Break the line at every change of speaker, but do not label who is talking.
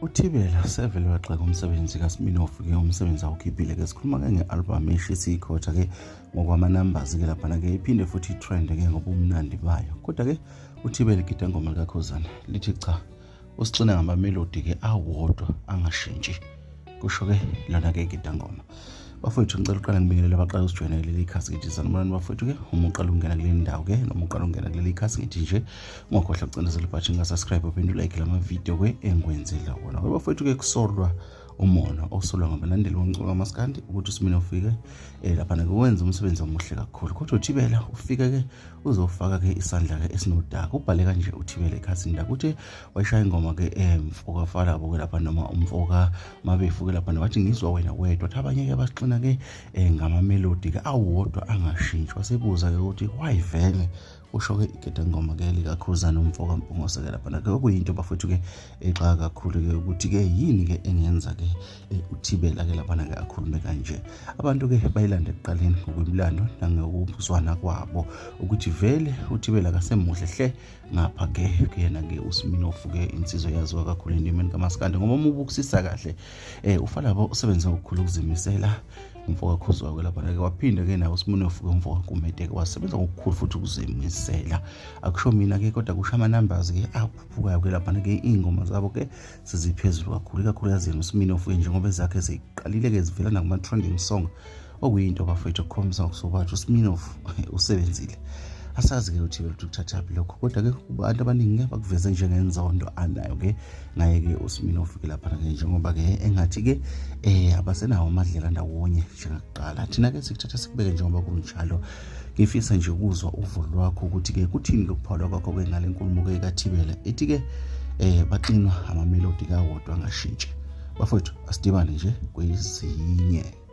uThibela sevele waxaka umsebenzi kaSminoff ke umsebenzi awukhiphile ke sikhuluma ke ngealbum eshisa ikhotha ke ngokwama-numbers ke lapha ke iphinde futhi itrend ke ngobumnandi bayo kodwa ke uThibela igida ngoma likaKhuzana lithi cha usixina ngama-melody ke awodwa angashintshi kusho ke lona ke igida ngoma bafowethu ngicela uqala ngibingelela abaqala usijwayele leli khasi ngithi sanibonani bafowethu ke uma uqala ungena kule ndawo ke noma uqala ungena kuleli khasi ngithi nje ungakhohlwa ukucindezela ibhathi ngasubscribe uphinde ulike lama video ke engikwenzela wona bafowethu ke kusolwa umona osolwa ngabalandeli bomculo kaMaskandi ukuthi uSminoff ufike lapha ke wenza umsebenzi omuhle kakhulu kodwa uThibela ufika ke uzofaka ke isandla ke esinodaka ubhale kanje uThibela ekhasini la ukuthi wayishaya ingoma ke emfoka falabo ke lapha noma umfoka mabefu ke lapha wathi ngizwa wena wedwa abanye ke basixina ke ngama melody ke awodwa angashintshwa wasebuza ke ukuthi why vele usho ke igeda ngoma ke likaKhuzana umfoka Mpungose ke lapha ke okuyinto bafethu ke exaka kakhulu ke ukuthi ke yini ke engenza ke uThibela ke lapha ke akhulume kanje abantu ke bayilanda ekuqaleni ngokwemlando nangokuzwana kwabo ukuthi vele uThibela kasemuhle hle ngapha ke yena ke uSminoff ke insizwe yaziwa kakhulu endimeni kaMaskandi ngoba ubukusisa kahle ufalabo usebenza ukukhulu ukuzimisela umfoka Khuzwa ke lapha ke waphinda ke nawo uSminoff ke umfoka Kumete ke wasebenza ngokukhulu futhi ukuzimisela akusho mina ke kodwa kusho ama-numbers ke aphuphukayo ke lapha ke ingoma zabo ke seziphezulu kakhulu yazini uSminoff njengoba ezakhe seziqalile ke zivela nakuma trending song okuyinto bafethu ukukhombisa ukusobathi uSminoff usebenzile asazi ke uThibela ukuthatha phi lokho kodwa ke abantu abaningi ke bakuveza njengenzondo anayo ke ngaye ke uSminoff ke lapha ke njengoba ke engathi ke abasenawo amadlela ndawonye njengakuqala thina ke sikuthatha sikubeke njengoba kunjalo ngifisa nje ukuzwa uvo lwakho ukuthi ke kuthini lokuphawula kwakho ke ngale nkulumo ke kaThibela ethi ke baqinwa ama melody kawodwa angashintshi bafowethu asidibane nje kwezinye